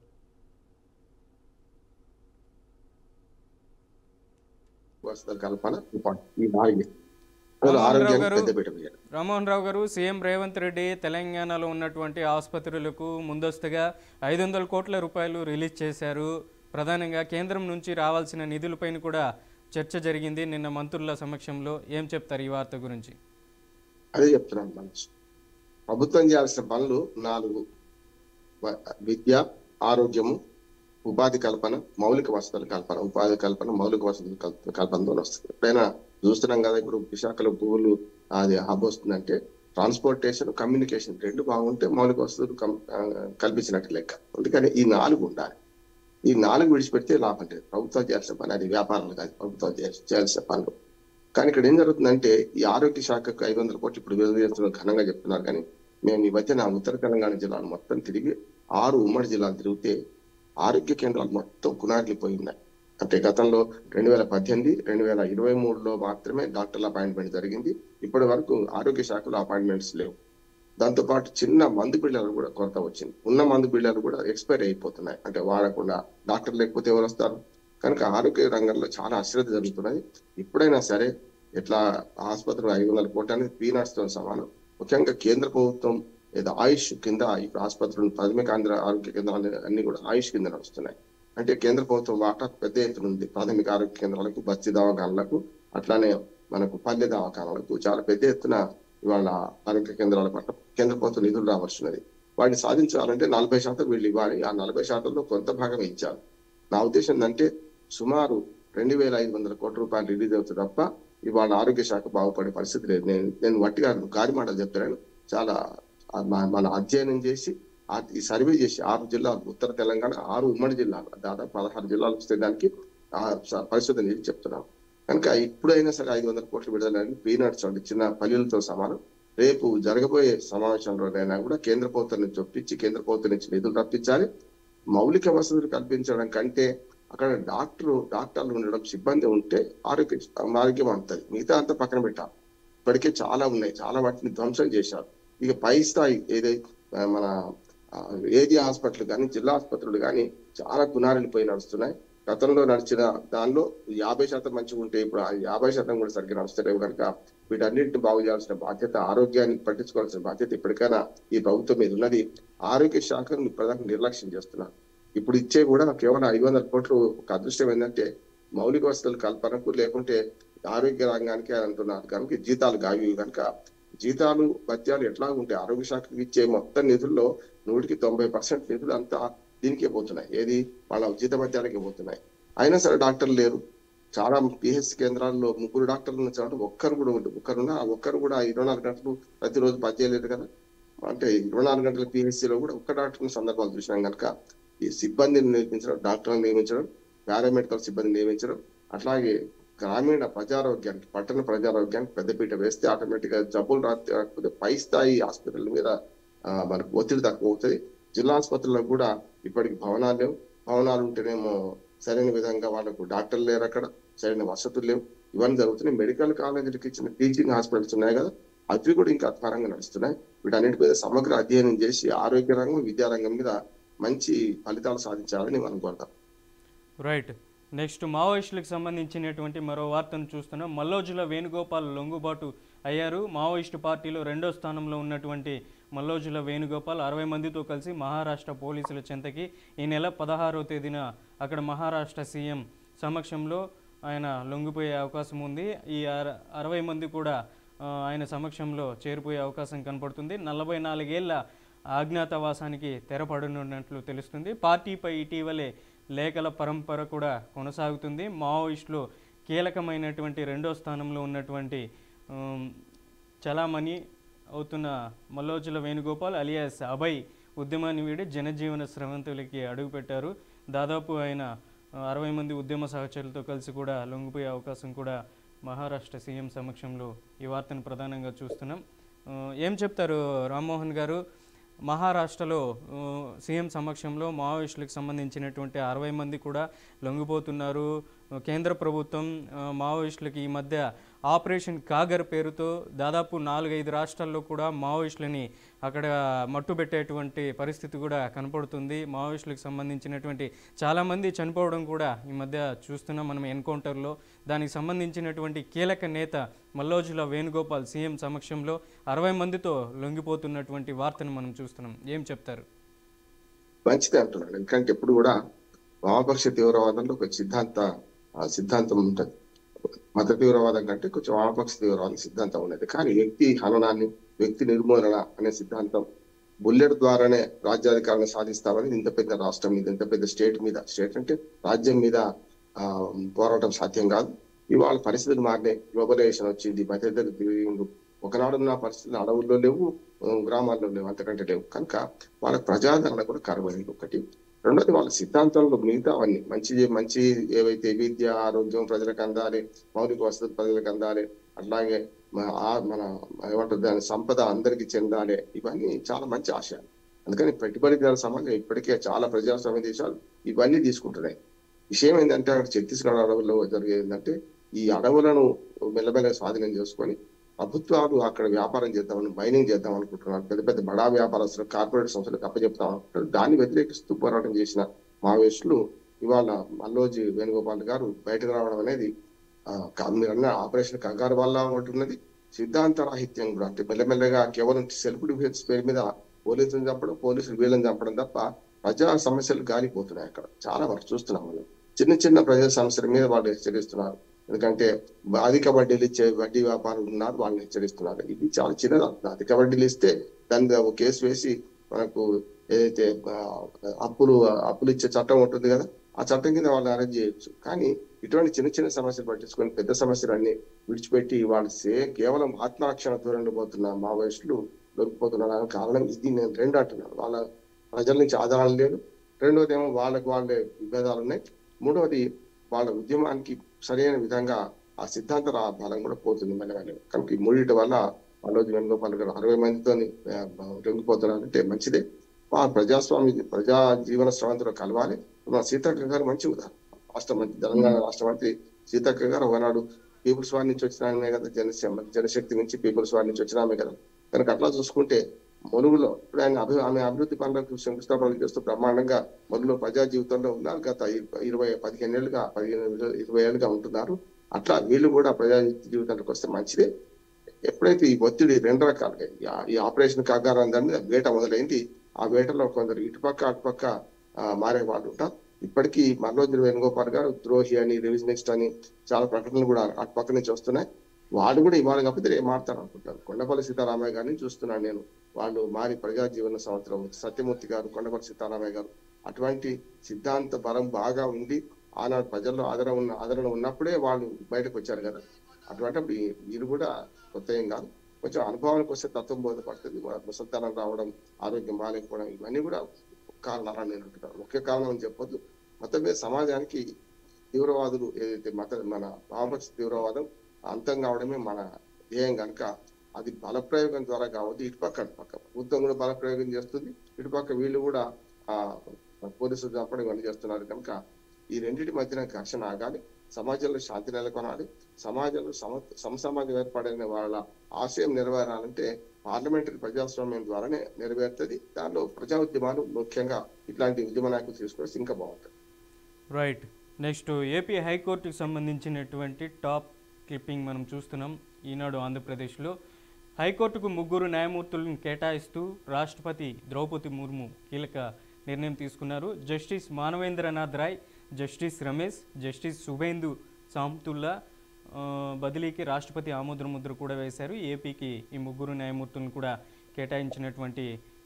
రామ్మోహన్ రావు గారు, సీఎం రేవంత్ రెడ్డి తెలంగాణలో ఉన్నటువంటి ఆసుపత్రులకు ముందస్తుగా 500 కోట్ల రూపాయలు రిలీజ్ చేశారు. ప్రధానంగా కేంద్రం నుంచి రావాల్సిన నిధులపైన కూడా చర్చ జరిగింది నిన్న మంత్రుల సమక్షంలో. ఏం చెప్తారు ఈ వార్త గురించి? అదే చెప్తున్నాను. ప్రభుత్వం చేయాల్సిన పనులు 4: విద్య, ఆరోగ్యము, ఉపాధి కల్పన, మౌలిక వసతుల కల్పన. ఉపాధి కల్పన, మౌలిక వసతుల కల్పనతో వస్తుంది. ఎప్పుడైనా చూస్తున్నాం కదా, ఇప్పుడు విశాఖలో పువ్వులు అది హబ్ వస్తుందంటే ట్రాన్స్పోర్టేషన్, కమ్యూనికేషన్ 2 బాగుంటే మౌలిక వసతులు కల్పించినట్టు లెక్క. అందుకని ఈ 4 ఉండాలి. ఈ 4 విడిచిపెడితే లాభం లేదు. ప్రభుత్వం చేయాల్సిన పని అది వ్యాపారాలు కాదు, ప్రభుత్వం చేయాల్సిన పనులు. కానీ ఇక్కడ ఏం జరుగుతుందంటే ఈ ఆరోగ్య శాఖకు 500 కోట్లు ఇప్పుడు విడుదల చేస్తున్న ఘనంగా చెప్తున్నారు. కానీ మేము ఈ మధ్య ఉత్తర తెలంగాణ జిల్లాను మొత్తం తిరిగి 6 ఉమ్మడి జిల్లాలు తిరిగితే ఆరోగ్య కేంద్రాలు మొత్తం కునారిల్లిపోయినాయి. అంటే గతంలో 2018, 2023లో మాత్రమే డాక్టర్ల అపాయింట్మెంట్ జరిగింది. ఇప్పటి వరకు ఆరోగ్య శాఖలో అపాయింట్మెంట్స్ లేవు. దాంతోపాటు చిన్న మందు బిళ్ళలు కూడా కొరత వచ్చింది. ఉన్న మందు బిళ్ళలు కూడా ఎక్స్పైర్ అయిపోతున్నాయి. అంటే వాడకుండా డాక్టర్ లేకపోతే ఎవరు వస్తారు? కనుక ఆరోగ్య రంగంలో చాలా అశ్రద్ధ జరుగుతున్నది. ఇప్పుడైనా సరే ఎట్లా ఆసుపత్రులు 500 కోట్ల అనేది పీనట్స్ తో సమానం. ముఖ్యంగా కేంద్ర ప్రభుత్వం లేదా ఆయుష్ కింద ఇప్పుడు ఆసుపత్రులు, ప్రాథమిక ఆరోగ్య కేంద్రాలు అన్ని కూడా ఆయుష్ కింద నడుస్తున్నాయి. అంటే కేంద్ర ప్రభుత్వం వాటా పెద్ద ఎత్తున ఉంది. ప్రాథమిక ఆరోగ్య కేంద్రాలకు, బస్తీ దవాఖానాలకు, అట్లానే మనకు పల్లె దవాఖానాలకు చాలా పెద్ద ఎత్తున ఇవాళ ఆరోగ్య కేంద్రాల పట్ల కేంద్ర ప్రభుత్వం నిధులు రావాల్సినది. వాటిని సాధించాలంటే 40% వీళ్ళు ఇవ్వాలి. ఆ 40%లో కొంత భాగం ఇచ్చారు. నా ఉద్దేశం ఏంటంటే సుమారు 2,500 కోట్ల రూపాయలు రిలీజ్ అవుతుంది తప్ప ఇవాళ ఆరోగ్య శాఖ బాగుపడే పరిస్థితి లేదు. నేను వట్టిగా గారి మాటలు చెప్తున్నాను. చాలా మన అధ్యయనం చేసి ఈ సర్వే చేసి 6 జిల్లాలు, ఉత్తర తెలంగాణ 6 ఉమ్మడి జిల్లాలు, దాదాపు 16 జిల్లాలు వస్తే దానికి పరిశోధన చేసి చెప్తున్నాం. కనుక ఇప్పుడైనా సరే 500 కోట్లు విడుదలని పీనట్స్ అంటే చిన్న పల్లెలతో సమానం. రేపు జరగబోయే సమావేశంలోనైనా కూడా కేంద్ర ప్రభుత్వం నుంచి ఒప్పించి కేంద్ర ప్రభుత్వం నుంచి నిధులు రప్పించాలి. మౌలిక వసతులు కల్పించడం కంటే అక్కడ డాక్టర్లు ఉండడం, సిబ్బంది ఉంటే ఆరోగ్యం అంతది. మిగతా అంతా పక్కన పెట్టాలి. ఇప్పటికే చాలా ఉన్నాయి, చాలా వాటిని ధ్వంసం చేశారు. ఇక పై స్థాయి ఏదైతే మన ఏరియా హాస్పిటల్ కానీ జిల్లా ఆసుపత్రులు కానీ చాలా పునారిపోయి నడుస్తున్నాయి. గతంలో నడిచిన దానిలో 50% మంచిగా ఉంటే ఇప్పుడు 50% కూడా సరిగ్గా నడుస్తలేవు. కనుక వీటన్నింటిని బాగు చేయాల్సిన బాధ్యత, ఆరోగ్యాన్ని పట్టించుకోవాల్సిన బాధ్యత ఇప్పటికైనా ఈ ప్రభుత్వం మీద ఉన్నది. ఆరోగ్య శాఖను ప్రధానంగా నిర్లక్ష్యం చేస్తున్నారు. ఇప్పుడు ఇచ్చే కూడా కేవలం 500 కోట్లు. ఒక అదృష్టం ఏంటంటే మౌలిక వసతుల కల్పనకు లేకుంటే ఆరోగ్య రంగానికి అంటున్నారు. కనుక జీతాలు గావి. కనుక జీతాలు భత్యాలు ఎట్లా ఉంటాయి, ఆరోగ్య శాఖకు ఇచ్చే మొత్తం నిధుల్లో 90% నిధులు అంతా దీనికే పోతున్నాయి. ఏది వాళ్ళ జీత భత్యాలకే పోతున్నాయి. అయినా సరే డాక్టర్లు లేరు. చాలా పిహెచ్ కేంద్రాల్లో 3 డాక్టర్లు ఉన్న ఒక్కరు కూడా ఉంటుంది. ఒక్కరు కూడా 24 గంటలు ప్రతిరోజు పనిచేయలేదు కదా. అంటే 24 గంటల పిహెచ్సిలో కూడా ఒక్క డాక్టర్ సందర్భాలు చూసినాం. కనుక ఈ సిబ్బందిని నియమించడం, డాక్టర్లను నియమించడం, పారామెడికల్ సిబ్బందిని నియమించడం, అట్లాగే గ్రామీణ ప్రజారోగ్యానికి, పట్టణ ప్రజారోగ్యానికి పెద్దపీట వేస్తే ఆటోమేటిక్ గా జబ్బులు రాకపోతే పై స్థాయి హాస్పిటల్ మీద మనకు ఒత్తిడి తక్కువ అవుతుంది. జిల్లా ఆసుపత్రుల్లో కూడా ఇప్పటికి భవనాలు లేవు. భవనాలు ఉంటేనేమో సరైన విధంగా వాళ్ళకు డాక్టర్లు లేరు, అక్కడ సరైన వసతులు లేవు. ఇవన్నీ జరుగుతున్నాయి. మెడికల్ కాలేజీలకు ఇచ్చిన టీచింగ్ హాస్పిటల్స్ ఉన్నాయి కదా, అవి కూడా ఇంకా అద్భుతంగా నడుస్తున్నాయి. వీటన్నిటి మీద సమగ్ర అధ్యయనం చేసి ఆరోగ్య రంగం, విద్యారంగం మీద మంచి ఫలితాలు సాధించాలని మనం కోరుతాం. రైట్. నెక్స్ట్ మావోయిస్టులకు సంబంధించినటువంటి మరో వార్తను చూస్తున్నాం. మల్లోజుల వేణుగోపాల్ లొంగుబాటు అయ్యారు. మావోయిస్టు పార్టీలో 2వ స్థానంలో ఉన్నటువంటి మల్లోజుల వేణుగోపాల్ 60 మందితో కలిసి మహారాష్ట్ర పోలీసుల చెంతకి ఈ నెల 16వ తేదీన అక్కడ మహారాష్ట్ర సీఎం సమక్షంలో ఆయన లొంగిపోయే అవకాశం ఉంది. ఈ 60 మంది కూడా ఆయన సమక్షంలో చేరిపోయే అవకాశం కనపడుతుంది. 44 ఏళ్ల అజ్ఞాతవాసానికి తెరపడనున్నట్లు తెలుస్తుంది. పార్టీపై ఇటీవలే లేఖల పరంపర కూడా కొనసాగుతుంది. మావోయిస్టులో కీలకమైనటువంటి 2వ స్థానంలో ఉన్నటువంటి చలామణి అవుతున్న మల్లోజుల వేణుగోపాల్ అలియాస్ అభయ్ ఉద్యమాన్ని వీడి జనజీవన స్రవంతులకి అడుగుపెట్టారు. దాదాపు ఆయన 60 మంది ఉద్యమ సహచరులతో కలిసి కూడా లొంగిపోయే అవకాశం కూడా మహారాష్ట్ర సీఎం సమక్షంలో ఈ వార్తను ప్రధానంగా చూస్తున్నాం. ఏం చెప్తారు రామ్మోహన్ గారు? మహారాష్ట్రలో సీఎం సమక్షంలో మావోయిస్టులకు సంబంధించినటువంటి 60 మంది కూడా లొంగిపోతున్నారు. కేంద్ర ప్రభుత్వం మావోయిస్టులకి ఈ మధ్య ఆపరేషన్ కాగర్ పేరుతో దాదాపు 4-5 రాష్ట్రాల్లో కూడా మావోయిస్టులని అక్కడ మట్టుబెట్టేటువంటి పరిస్థితి కూడా కనపడుతుంది. మావోయిస్టులకు సంబంధించినటువంటి చాలామంది చనిపోవడం కూడా ఈ మధ్య చూస్తున్నాం మనం ఎన్కౌంటర్లో. దానికి సంబంధించినటువంటి కీలక నేత మల్లోజుల వేణుగోపాల్ సీఎం సమక్షంలో 60 మందితో లొంగిపోతున్నటువంటి వార్తను మనం చూస్తున్నాం. ఏం చెప్తారు? మంచిదే అంటున్నాడు. ఎందుకంటే ఎప్పుడు కూడా వామపక్ష తీవ్రవాదంలో ఒక సిద్ధాంతం ఉంటుంది. మత తీవ్రవాదం కంటే కొంచెం వామపక్ష తీవ్రవాదం సిద్ధాంతం ఉన్నది. కానీ వ్యక్తి హననాన్ని, వ్యక్తి నిర్మూలన అనే సిద్ధాంతం బుల్లెట్ ద్వారానే రాజ్యాధికారాన్ని సాధిస్తామని ఇంత పెద్ద రాష్ట్రం మీద, ఇంత పెద్ద స్టేట్ అంటే రాజ్యం మీద పోరాటం సాధ్యం కాదు. ఇవాళ పరిస్థితులు మారినాయి. గ్లోబలైజేషన్ వచ్చింది, మధ్యతరగతి తిరిగిండు. ఒకనాడున్న పరిస్థితులు అడవుల్లో లేవు, గ్రామాల్లో లేవు, అంతకంటే లేవు. కనుక వాళ్ళ ప్రజాదరణ కూడా కరువైంది ఒకటి. రెండోది వాళ్ళ సిద్ధాంతంలో మిగతా అవన్నీ మంచి ఏవైతే విద్య, ఆరోగ్యం ప్రజలకు అందాలి, మౌలిక వసతులు ప్రజలకు అందాలి, అట్లాగే మన ఏమంటారు దాని సంపద అందరికి చెందాలి, ఇవన్నీ చాలా మంచి ఆశయాలు. అందుకని పెట్టుబడిదారుల సమాజం ఇప్పటికే చాలా ప్రజాస్వామ్య దేశాలు ఇవన్నీ తీసుకుంటున్నాయి. విషయం ఏంటంటే అక్కడ ఛత్తీస్గఢ్ అడవుల్లో జరిగేందంటే ఈ అడవులను మెల్లమెల్ల స్వాధీనం చేసుకొని ప్రభుత్వాలు అక్కడ వ్యాపారం చేద్దామని, మైనింగ్ చేద్దాం అనుకుంటున్నారు. పెద్ద పెద్ద బడా వ్యాపారస్తులు, కార్పొరేట్ సంస్థలకు అప్పచెప్తాం అనుకుంటారు. దాన్ని వ్యతిరేకిస్తూ పోరాటం చేసిన మావోయిస్టులు ఇవాళ మల్లోజీ వేణుగోపాల్ గారు బయటకు రావడం అనేది మీరు అన్న ఆపరేషన్ కంగారు వల్ల ఉంటున్నది. సిద్ధాంత రాహిత్యం కూడా, అంటే మెల్లమెల్లగా కేవలం సెల్ఫ్ డిఫెన్స్ పేరు మీద పోలీసులు చంపడం, పోలీసులు వీళ్ళని చంపడం తప్ప ప్రజా సమస్యలు గాలిపోతున్నాయి. అక్కడ చాలా వరకు చూస్తున్నాం మనం. చిన్న ప్రజా సమస్యల మీద వాళ్ళు హెచ్చరిస్తున్నారు. ఎందుకంటే అధిక వడ్డీలు ఇచ్చే వడ్డీ వ్యాపారులు ఉన్నారు, వాళ్ళని హెచ్చరిస్తున్నారు. ఇది చాలా చిన్నది. అధిక వడ్డీలు ఇస్తే దాని ఒక కేసు వేసి మనకు ఏదైతే అప్పులు ఇచ్చే చట్టం ఉంటుంది కదా, ఆ చట్టం కింద వాళ్ళని అరెస్ట్ చేయొచ్చు. కానీ ఇటువంటి చిన్న సమస్యలు పట్టించుకొని పెద్ద సమస్యలన్నీ విడిచిపెట్టి వాళ్ళు కేవలం ఆత్మరక్షణ ధోరణిలో పోతున్న మావోయిస్టులు దొరికిపోతున్నారు. కారణం ఇది. నేను రెండు అంటున్నాను. వాళ్ళ ప్రజల నుంచి ఆధారాలు లేదు. రెండోది ఏమో వాళ్ళే విభేదాలు ఉన్నాయి. మూడవది వాళ్ళ ఉద్యమానికి సరైన విధంగా ఆ సిద్ధాంత బలం కూడా పోతుంది మెల్లమెల్ల. కనుక ఈ మూడింటి వల్ల మనోజ్ వేణుగోపాల్ గారు 60 మందితోని రొంగిపోతున్నారంటే మంచిదే. ప్రజా జీవన స్రవంతిలో కలవాలి. మన సీతక్క గారు మంచి ఉదాహరణ. తెలంగాణ రాష్ట్ర మంత్రి సీతక్క గారు ఒకనాడు పీపుల్స్ వార్ నుంచి వచ్చిన ఆమె కదా, జనశక్తి నుంచి పీపుల్స్ వార్ నుంచి వచ్చిన ఆమె కదా. కనుక అట్లా చూసుకుంటే ములుగులో ఇప్పుడు ఆమె అభివృద్ధి పనులకు శంకుస్థాపనలు చేస్తూ బ్రహ్మాండంగా ములుగులో ప్రజా జీవితంలో ఉన్నారు. గత 20 ఏళ్ళుగా ఉంటున్నారు. అట్లా వీళ్ళు కూడా ప్రజా జీవితానికి వస్తే మంచిదే. ఎప్పుడైతే ఈ ఒత్తిడి 2 రకాలుగా ఈ ఆపరేషన్ కాగారం దాని మీద వేట మొదలైంది. ఆ వేటలో కొందరు ఇటుపక్క అటుపక్క మారే వాళ్ళు ఉంటారు. ఇప్పటికీ మనోజ్ వేణుగోపాల్ గారు ద్రోహి అని, రివిజనిస్ట్ అని చాలా ప్రకటనలు కూడా అటుపక్క నుంచి వస్తున్నాయి. వాళ్ళు కూడా ఇవాళ కాకపోతే రేపు మారుతారు అనుకుంటారు. కొండపల్లి సీతారామయ్య గారిని చూస్తున్నాను నేను. వాళ్ళు మారి ప్రజా జీవన సంవత్సరం సత్యమూర్తి గారు, కొండపల్లి సీతారామయ్య గారు అటువంటి సిద్ధాంత బలం బాగా ఉంది. ఆనాడు ప్రజల్లో ఆదరణ ఉన్నప్పుడే వాళ్ళు బయటకు వచ్చారు కదా. అటువంటిప్పుడు వీరు కూడా కొత్త ఏం కాదు. కొంచెం అనుభవానికి వస్తే తత్వం బోధపడుతుంది. ముసల్తనం రావడం, ఆరోగ్యం బాగాలేకపోవడం ఇవన్నీ కూడా కారణాలని నేను అంటున్నాను. ముఖ్య కారణం అని చెప్పొద్దు. మొత్తం మీద సమాజానికి తీవ్రవాదులు ఏదైతే మన వామపక్ష తీవ్రవాదం అంతం కావడమే మన ధ్యేయం కనుక అది బలప్రయోగం ద్వారా కావద్దు. ఇటుపక్క అటుపక్క ప్రభుత్వం కూడా బలప్రయోగం చేస్తుంది. ఇటుపక్క వీళ్ళు కూడా పోలీసులు చంపడం ఇవన్నీ చేస్తున్నారు కనుక ఈ రెండింటి మధ్యన ఘర్షణ ఆగాలి. సమాజంలో శాంతి నెలకొనాలి. సమాజంలో సమసమాజం ఏర్పడిన వాళ్ళ ఆశయం నెరవేరాలంటే పార్లమెంటరీ ప్రజాస్వామ్యం ద్వారానే నెరవేరుతుంది. దానిలో ప్రజా ఉద్యమాలు ముఖ్యంగా ఇట్లాంటి ఉద్యమ నాయకులు తీసుకొస్తే ఇంకా బాగుంటుంది. రైట్. నెక్స్ట్ ఏపీ హైకోర్టుకు సంబంధించినటువంటి టాప్ క్లిప్పింగ్ మనం చూస్తున్నాం. ఈనాడు ఆంధ్రప్రదేశ్లో హైకోర్టుకు 3 న్యాయమూర్తులను కేటాయిస్తూ రాష్ట్రపతి ద్రౌపది ముర్ము కీలక నిర్ణయం తీసుకున్నారు. Justice Manavendranath Roy, justice Ramesh, justice Subhendu Santulla బదిలీకి రాష్ట్రపతి ఆమోద ముద్ర కూడా వేశారు. ఏపీకి ఈ 3 న్యాయమూర్తులను కూడా కేటాయించినటువంటి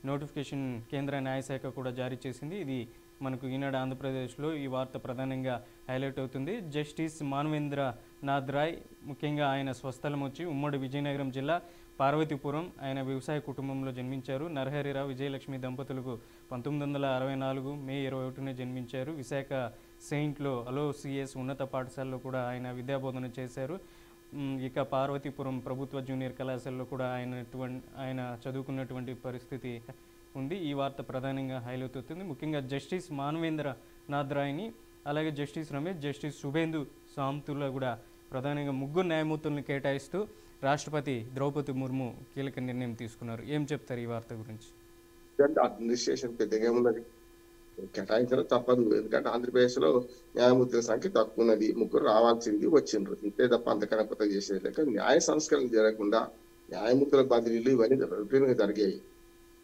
నోటిఫికేషన్ కేంద్ర న్యాయశాఖ కూడా జారీ చేసింది. ఇది మనకు ఈనాడు ఆంధ్రప్రదేశ్లో ఈ వార్త ప్రధానంగా హైలైట్ అవుతుంది. జస్టిస్ మానవేంద్రనాథ్ రాయ్ ముఖ్యంగా ఆయన స్వస్థలం వచ్చి ఉమ్మడి విజయనగరం జిల్లా పార్వతీపురం. ఆయన వ్యవసాయ కుటుంబంలో జన్మించారు. నరహరిరావు విజయలక్ష్మి దంపతులకు 1964 మే 21న జన్మించారు. విశాఖ సెయింట్లో అలోసిఎస్ ఉన్నత పాఠశాలలో కూడా ఆయన విద్యాబోధన చేశారు. ఇక పార్వతీపురం ప్రభుత్వ జూనియర్ కళాశాలలో కూడా ఆయన చదువుకున్నటువంటి పరిస్థితి ఉంది. ఈ వార్త ప్రధానంగా హైలైట్ అవుతుంది. ముఖ్యంగా జస్టిస్ మానవేంద్రనాథ్ రాయ్ని, అలాగే జస్టిస్ రమేష్, జస్టిస్ శుభేందు సాంతుల్లా కూడా ప్రధానంగా 3 న్యాయమూర్తులను కేటాయిస్తూ రాష్ట్రపతి ద్రౌపది ముర్ము కీలక నిర్ణయం తీసుకున్నారు. ఏం చెప్తారు ఈ వార్త గురించి? అడ్మినిస్ట్రేషన్ పెద్దగా ఉన్నది, కేటాయించడం తప్పదు. ఎందుకంటే ఆంధ్రప్రదేశ్ లో న్యాయమూర్తుల సంఖ్య తక్కువ ఉన్నది. 3 రావాల్సింది వచ్చిండ్రు, ఇంతే తప్ప అంతకన్నా కొత్త చేసేది లేక న్యాయ సంస్కరణ జరగకుండా న్యాయమూర్తుల బదిలీలు ఇవన్నీ రొటీన్ గా జరిగాయి.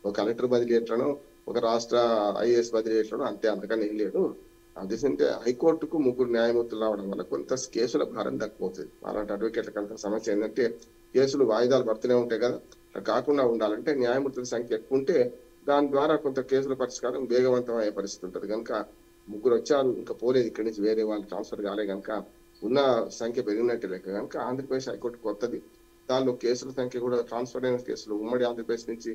ఒక కలెక్టర్ బదిలీ ఎట్లనో, ఒక రాష్ట్ర ఐఏఎస్ బదిలీ ఎట్లనో అంతే, అంతకన్నా ఏం లేదు. అదేంటే హైకోర్టుకు 3 న్యాయమూర్తులు రావడం వల్ల కొంత కేసుల భారం తగ్గిపోతుంది. అలాంటి అడ్వకేట్లకు అంత సమస్య ఏంటంటే కేసులు వాయిదాలు పడుతూనే ఉంటాయి కదా. కాకుండా ఉండాలంటే న్యాయమూర్తుల సంఖ్య ఎక్కువ ఉంటే దాని ద్వారా కొంత కేసుల పరిష్కారం వేగవంతం అయ్యే పరిస్థితి ఉంటుంది. కనుక 3 వచ్చారు, ఇంకా పోలేదు, ఇక్కడి నుంచి వేరే వాళ్ళు ట్రాన్స్ఫర్ కాలే కనుక ఉన్న సంఖ్య పెరిగినట్టే లెక్క. కనుక ఆంధ్రప్రదేశ్ హైకోర్టు కొత్తది, దానిలో కేసుల సంఖ్య కూడా ట్రాన్స్ఫర్ అయిన కేసులు ఉమ్మడి ఆంధ్రప్రదేశ్ నుంచి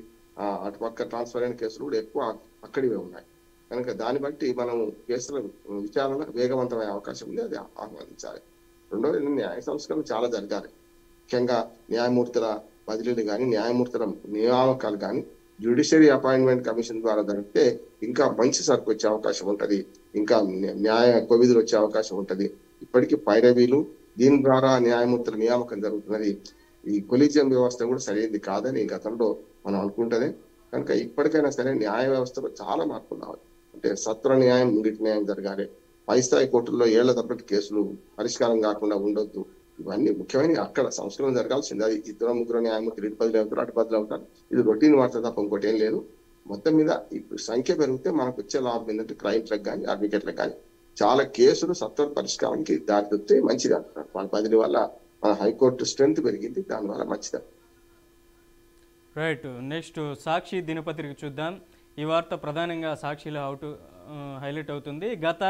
అటుపక్క ట్రాన్స్ఫర్ అయిన కేసులు కూడా ఎక్కువ అక్కడివే ఉన్నాయి. కనుక దాన్ని బట్టి మనం కేసుల విచారణ వేగవంతమయ్యే అవకాశం ఉంది, అది ఆహ్వానించాలి. రెండోది న్యాయ సంస్కరణ చాలా జరగాలి. ముఖ్యంగా న్యాయమూర్తుల బదిలీలు కానీ, న్యాయమూర్తుల నియామకాలు కానీ జ్యుడిషియరీ అపాయింట్మెంట్ కమిషన్ ద్వారా జరిగితే ఇంకా మంచి సరుకు వచ్చే అవకాశం ఉంటది, ఇంకా న్యాయ కోవిధులు వచ్చే అవకాశం ఉంటది. ఇప్పటికీ పైరవీలు, దీని ద్వారా న్యాయమూర్తుల నియామకం జరుగుతున్నది. ఈ కొలీజియం వ్యవస్థ కూడా సరైనది కాదని గతంలో మనం అనుకుంటేనే. కనుక ఇప్పటికైనా సరే న్యాయ వ్యవస్థలో చాలా మార్పులు రావాలి. అంటే సత్వర న్యాయం, ముంగిటి న్యాయం జరగాలి. పై స్థాయి కోర్టుల్లో ఏళ్ల తప్పటి కేసులు పరిష్కారం కాకుండా ఉండొద్దు. ఇవన్నీ ముఖ్యమైన అక్కడ సంస్కరణ జరగాల్సింది. అది 2-3 న్యాయమూర్తులు ఇటు బదిలీ అవుతారు, అటు బదిలీ అవుతారు. ఇది రొటీన్ వార్త తప్ప ఇంకోటి ఏం లేదు. మొత్తం మీద ఇప్పుడు సంఖ్య పెరిగితే మనకు వచ్చే లాభం ఏంటంటే క్లయింట్లకు కానీ అడ్వకేట్లకు కానీ చాలా కేసులు సత్వర పరిష్కారానికి దారి దొరికితే మంచిది అంటున్నారు. వాళ్ళ బదిలీ వల్ల మన హైకోర్టు స్ట్రెంత్ పెరిగింది, దానివల్ల మంచిది. రైట్. నెక్స్ట్ సాక్షి దినపత్రిక చూద్దాం. ఈ వార్త ప్రధానంగా సాక్షిలో హైలైట్ అవుతుంది. గత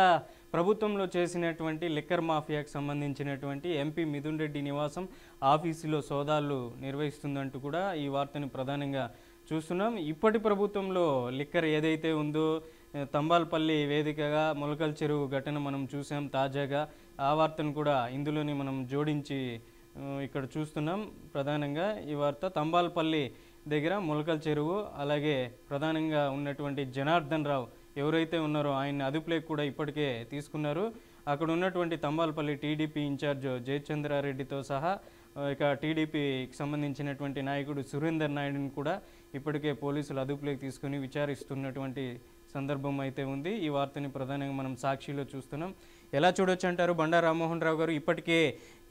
ప్రభుత్వంలో చేసినటువంటి లిక్కర్ మాఫియాకు సంబంధించినటువంటి ఎంపీ మిథున్ రెడ్డి నివాసం, ఆఫీసులో సోదాలు నిర్వహిస్తుందంటూ కూడా ఈ వార్తని ప్రధానంగా చూస్తున్నాం. ఇప్పటి ప్రభుత్వంలో లిక్కర్ ఏదైతే ఉందో తంబాలపల్లి వేదికగా మొలకల చెరువు ఘటన మనం చూసాం తాజాగా. ఆ వార్తను కూడా ఇందులోనే మనం జోడించి ఇక్కడ చూస్తున్నాం ప్రధానంగా ఈ వార్త. తంబాలపల్లి దగ్గర ములకల చెరువు, అలాగే ప్రధానంగా ఉన్నటువంటి జనార్దన్ రావు ఎవరైతే ఉన్నారో ఆయన అదుపులోకి కూడా ఇప్పటికే తీసుకున్నారు. అక్కడ ఉన్నటువంటి తంబాలపల్లి టీడీపీ ఇన్ఛార్జ్ జయచంద్రారెడ్డితో సహా ఇక టీడీపీకి సంబంధించినటువంటి నాయకుడు సురేందర్ నాయుడుని కూడా ఇప్పటికే పోలీసులు అదుపులోకి తీసుకుని విచారిస్తున్నటువంటి సందర్భం అయితే ఉంది. ఈ వార్తని ప్రధానంగా మనం సాక్షిలో చూస్తున్నాం. ఎలా చూడొచ్చు అంటారు బండా రామ్మోహన్ రావు గారు? ఇప్పటికే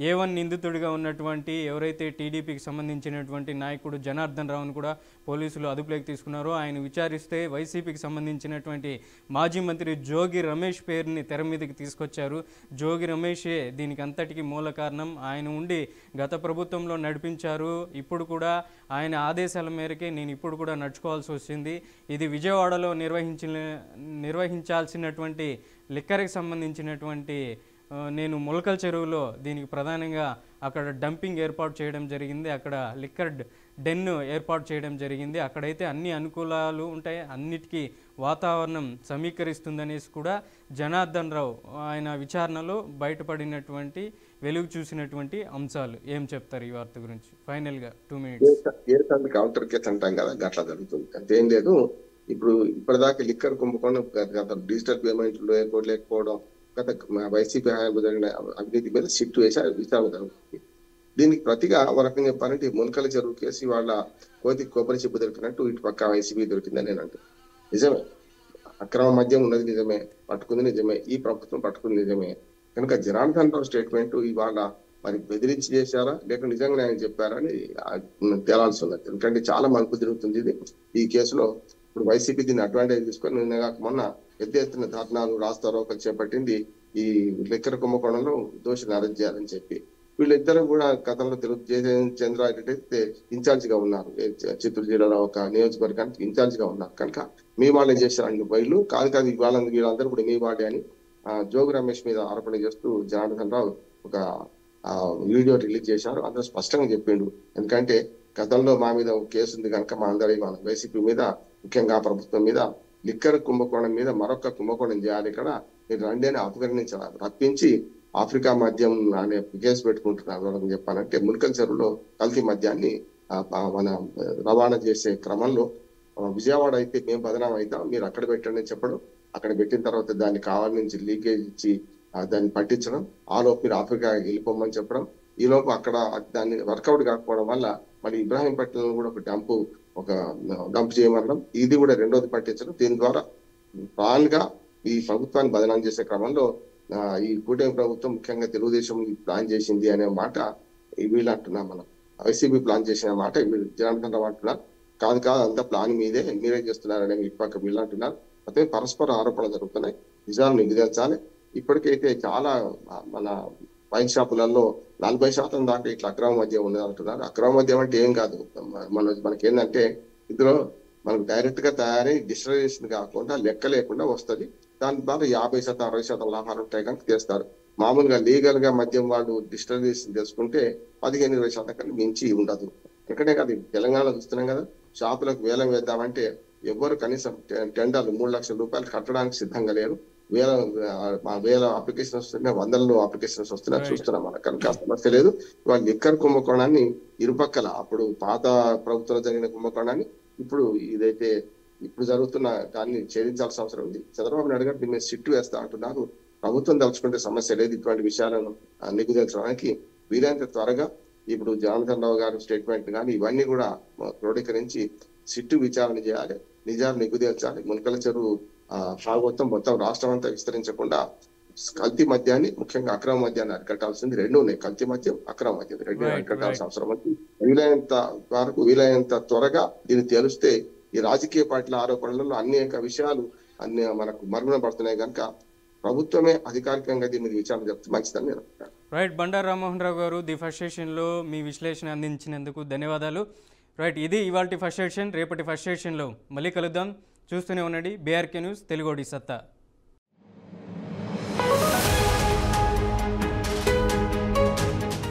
A1 నిందితుడిగా ఉన్నటువంటి ఎవరైతే టీడీపీకి సంబంధించినటువంటి నాయకుడు జనార్దన్ రావును కూడా పోలీసులు అదుపులోకి తీసుకున్నారో ఆయన విచారిస్తే వైసీపీకి సంబంధించినటువంటి మాజీ మంత్రి జోగి రమేష్ పేరుని తెర మీదకి తీసుకొచ్చారు. జోగి రమేషే దీనికి అంతటికి మూల కారణం. ఆయన ఉండి గత ప్రభుత్వంలో నడిపించారు. ఇప్పుడు కూడా ఆయన ఆదేశాల మేరకే నేను ఇప్పుడు కూడా నడుచుకోవాల్సి వచ్చింది. ఇది విజయవాడలో నిర్వహించాల్సినటువంటి లిక్కర్కి సంబంధించినటువంటి నేను ములకల చెరువులో దీనికి ప్రధానంగా అక్కడ డంపింగ్ ఏర్పాటు చేయడం జరిగింది. అక్కడ లిక్కర్ డెన్ ఏర్పాటు చేయడం జరిగింది. అక్కడైతే అన్ని అనుకూలాలు ఉంటాయి, అన్నిటికీ వాతావరణం సమీకరిస్తుందనేసి కూడా జనార్దన్ రావు ఆయన విచారణలో బయటపడినటువంటి వెలుగు చూసినటువంటి అంశాలు. ఏం చెప్తారు ఈ వార్త గురించి? ఫైనల్గా 2 minutes. కౌంటర్ కేసు అంటాం కదా, అట్లా జరుగుతుంది. అంతేం లేదు. ఇప్పుడు ఇప్పటిదాకా లిక్కర్ కుంభకోణం, గత డిజిటల్ పేమెంట్లు లేకపోవడం, గత వైసీపీ హయాంలో జరిగిన అవినీతి మీద సిట్టు వేసి విచారణ జరుగుతుంది. దీనికి ప్రతిగా ఒక రకంగా చెప్పాలంటే మునకల చెరువు కేసు వాళ్ళ కోతి కొబ్బరి చెప్పు దొరికినట్టు ఇటు పక్క వైసీపీ దొరికిందని నేను అంటాను. నిజమే, అక్రమ మద్యం ఉన్నది నిజమే, పట్టుకుంది నిజమే, ఈ ప్రభుత్వం పట్టుకుంది నిజమే. కనుక జనార్దన్ రావు స్టేట్మెంట్ ఇవాళ మరి బెదిరించి చేశారా లేక నిజంగా ఆయన చెప్పారా అని తేలాల్సి ఉన్నది. ఎందుకంటే చాలా మలుపు తిరుగుతుంది ఇది ఈ కేసులో. ఇప్పుడు వైసీపీ దీన్ని అడ్వాంటేజ్ తీసుకొని నిన్న మొన్న పెద్ద ఎత్తున ధర్నాలు రాస్తారోకలు చేపట్టింది ఈ లిక్కర్ కుంభకోణంలో దోషులు అరెస్ట్ చేయాలని చెప్పి. వీళ్ళిద్దరూ కూడా గతంలో చంద్రారెడ్డి అయితే ఇన్ఛార్జ్ గా ఉన్నారు, చిత్తూరు జిల్లాలో ఒక నియోజకవర్గానికి ఇన్ఛార్జ్ గా ఉన్నారు. కనుక మీ వాళ్ళే చేశారు వీళ్ళు కాదు వీళ్ళందరూ కూడా మీ వాళ్ళే అని జోగి రమేష్ మీద ఆరోపణ చేస్తూ జనార్దన్ రావు ఒక వీడియో రిలీజ్ చేశారు. అందరూ స్పష్టంగా చెప్పిండు. ఎందుకంటే గతంలో మా మీద ఒక కేసు ఉంది కనుక మా అందరి వైసీపీ మీద, ముఖ్యంగా ప్రభుత్వం మీద లిక్కర్ కుంభకోణం మీద మరొక కుంభకోణం చేయాలి, ఇక్కడ మీరు రండి అని అపకరించారు. రప్పించి ఆఫ్రికా మద్యం అనే కేసు పెట్టుకుంటున్నారు. వాళ్ళని చెప్పాలంటే ములకల చెరువులో కల్తీ మద్యాన్ని మన రవాణా చేసే క్రమంలో విజయవాడ అయితే మేము బదనాం అవుతాం, మీరు అక్కడ పెట్టండి అని చెప్పడం, అక్కడ పెట్టిన తర్వాత దాన్ని కావాలి నుంచి లీకేజ్ ఇచ్చి దాన్ని పట్టించడం, ఆ లోపు మీరు ఆఫ్రికా వెళ్ళిపోమని చెప్పడం, ఈ లోపు అక్కడ దాన్ని వర్కౌట్ కాకపోవడం వల్ల మళ్ళీ ఇబ్రాహీంపట్నంలో కూడా ఒక డంప్ చేయమనడం, ఇది కూడా రెండోది పట్టించడం. దీని ద్వారా ప్లాన్ గా ఈ ప్రభుత్వాన్ని బదనాం చేసే క్రమంలో ఈ కూటమి ప్రభుత్వం ముఖ్యంగా తెలుగుదేశం ప్లాన్ చేసింది అనే మాట వీళ్ళు అంటున్నారు. మనం వైసీపీ ప్లాన్ చేసిన మాట వీళ్ళు జనార్దన్ రావు అంటున్నారు. కాదు అంతా ప్లాన్ మీదే, మీరే చేస్తున్నారనే ఇటు పక్క వీళ్ళు అంటున్నారు. అయితే పరస్పర ఆరోపణలు జరుగుతున్నాయి, నిజాలు నిగ్గుదేల్చాలి. ఇప్పటికైతే చాలా మన వైన్ షాపులలో 40% దాకా ఇట్లా అక్రమ మద్యం ఉన్నది అంటున్నారు. అక్రమ మద్యం అంటే ఏం కాదు, మనకి ఏంటంటే ఇందులో మనకు డైరెక్ట్ గా తయారై డిస్ట్రిబ్యూషన్ కాకుండా లెక్క లేకుండా వస్తుంది. దాని ద్వారా 50% 60% లాభాలు ఉంటాయి కనుక చేస్తారు. మామూలుగా లీగల్ గా మద్యం వాళ్ళు డిస్ట్రిబ్యూషన్ చేసుకుంటే 15-20% కన్నా మించి ఉండదు. ఎక్కడే కాదు, తెలంగాణలో చూస్తున్నాం కదా, షాపులకు వేలం వేద్దామంటే ఎవ్వరు కనీసం టెండర్లు 3 లక్షల రూపాయలు కట్టడానికి సిద్ధంగా లేరు. వేల అప్లికేషన్ వస్తున్నాయి, వందలలో అప్లికేషన్స్ వస్తున్నాయి చూస్తున్నాం మనం. కనుక సమస్య లేదు. ఇవాళ లిక్కర్ కుంభకోణాన్ని ఇరుపక్కల, అప్పుడు పాత ప్రభుత్వంలో జరిగిన కుంభకోణాన్ని ఇదైతే ఇప్పుడు జరుగుతున్న దాన్ని ఛేదించాల్సిన అవసరం ఉంది. చంద్రబాబు నాయుడు గారు దీన్ని సిట్టు వేస్తా అంటున్నారు. ప్రభుత్వం తలుచుకుంటే సమస్య లేదు. ఇటువంటి విషయాలను నిగ్గుదేల్చడానికి వీలైనంత త్వరగా ఇప్పుడు జనార్దన్ రావు గారు స్టేట్మెంట్ కానీ ఇవన్నీ కూడా క్రోడీకరించి సిట్టు విచారణ చేయాలి, నిజాలు నిగ్గుదేల్చాలి. మునకల చెరువు భాగవతం మొత్తం రాష్ట్రం అంతా విస్తరించకుండా కల్తీ మద్యాన్ని, ముఖ్యంగా అక్రమ మద్యాన్ని అరికట్టాల్సింది. రెండు ఉన్నాయి, కల్తీ మద్యం, అక్రమ మద్యం, రెండు అరికట్టాల్సిన అవసరం ఉంది. వీలైనంత త్వరగా దీన్ని తెలిస్తే ఈ రాజకీయ పార్టీల ఆరోపణలలో అనేక విషయాలు మనకు మరుగున పడుతున్నాయి కనుక ప్రభుత్వమే అధికారికంగా దీని మీద విచారణ చెప్తే మంచిదని నేను అనుకుంటాను. రైట్, బండా రామ్మోహన్ రావు గారు ది ఫస్ట్ సెషన్లో మీ విశ్లేషణ అందించినందుకు ధన్యవాదాలు. రైట్, ఇది ఇవాల్టి ఫస్ట్ సెషన్. రేపటి ఫస్ట్ సెషన్లో మళ్ళీ కలుద్దాం. చూస్తూనే ఉండండి బీఆర్కే న్యూస్, తెలుగోడి సత్తా.